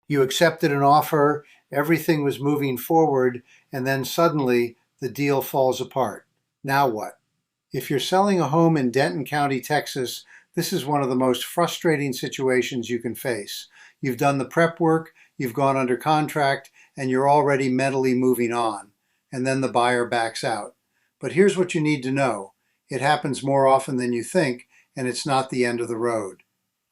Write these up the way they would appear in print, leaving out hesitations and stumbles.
You accepted an offer, everything was moving forward, and then suddenly the deal falls apart. Now what? If you're selling a home in Denton County, Texas, this is one of the most frustrating situations you can face. You've done the prep work, you've gone under contract, and you're already mentally moving on. And then the buyer backs out. But here's what you need to know. It happens more often than you think, and it's not the end of the road.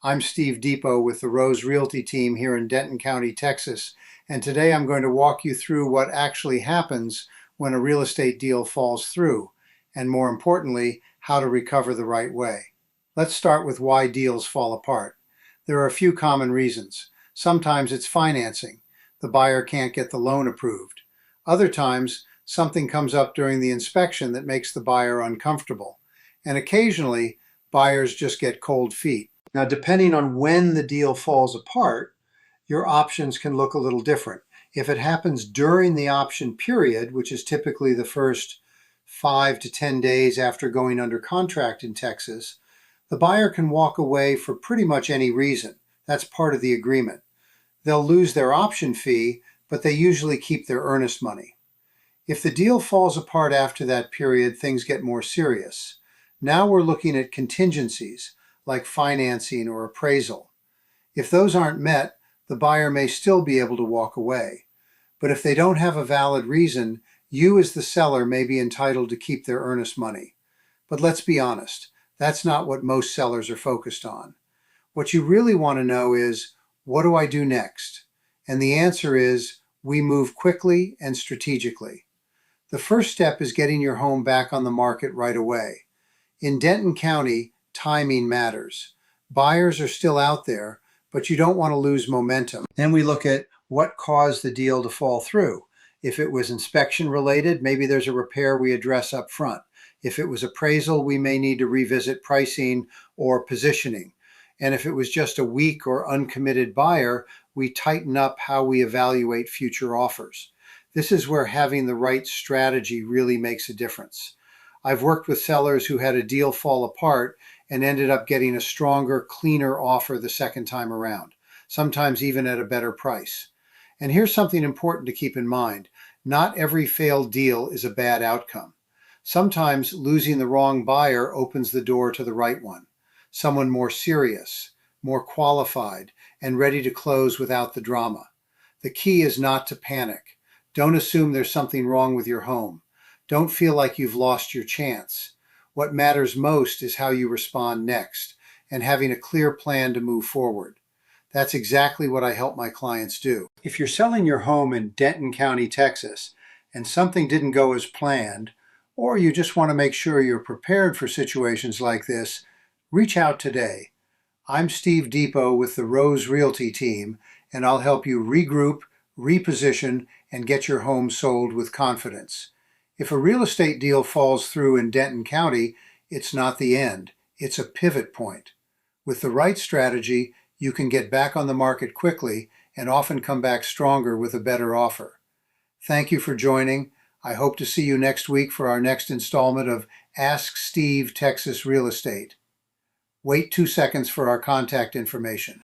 I'm Steve Depoe with the Rose Realty Team here in Denton County, Texas, and today I'm going to walk you through what actually happens when a real estate deal falls through, and more importantly, how to recover the right way. Let's start with why deals fall apart. There are a few common reasons. Sometimes it's financing. The buyer can't get the loan approved. Other times, something comes up during the inspection that makes the buyer uncomfortable. And occasionally, buyers just get cold feet. Now, depending on when the deal falls apart, your options can look a little different. If it happens during the option period, which is typically the first 5 to 10 days after going under contract in Texas, the buyer can walk away for pretty much any reason. That's part of the agreement. They'll lose their option fee, but they usually keep their earnest money. If the deal falls apart after that period, things get more serious. Now we're looking at contingencies, like financing or appraisal. If those aren't met, the buyer may still be able to walk away. But if they don't have a valid reason, you as the seller may be entitled to keep their earnest money. But let's be honest, that's not what most sellers are focused on. What you really want to know is, what do I do next? And the answer is, we move quickly and strategically. The first step is getting your home back on the market right away. In Denton County, timing matters. Buyers are still out there, but you don't want to lose momentum. Then we look at what caused the deal to fall through. If it was inspection related, maybe there's a repair we address up front. If it was appraisal, we may need to revisit pricing or positioning. And if it was just a weak or uncommitted buyer, we tighten up how we evaluate future offers. This is where having the right strategy really makes a difference. I've worked with sellers who had a deal fall apart and ended up getting a stronger, cleaner offer the second time around, sometimes even at a better price. And here's something important to keep in mind. Not every failed deal is a bad outcome. Sometimes losing the wrong buyer opens the door to the right one, someone more serious, more qualified, and ready to close without the drama. The key is not to panic. Don't assume there's something wrong with your home. Don't feel like you've lost your chance. What matters most is how you respond next and having a clear plan to move forward. That's exactly what I help my clients do. If you're selling your home in Denton County, Texas, and something didn't go as planned, or you just want to make sure you're prepared for situations like this, reach out today. I'm Steve Depoe with the Rose Realty Team, and I'll help you regroup, reposition, and get your home sold with confidence. If a real estate deal falls through in Denton County, it's not the end. It's a pivot point. With the right strategy, you can get back on the market quickly and often come back stronger with a better offer. Thank you for joining. I hope to see you next week for our next installment of Ask Steve Texas Real Estate. Wait 2 seconds for our contact information.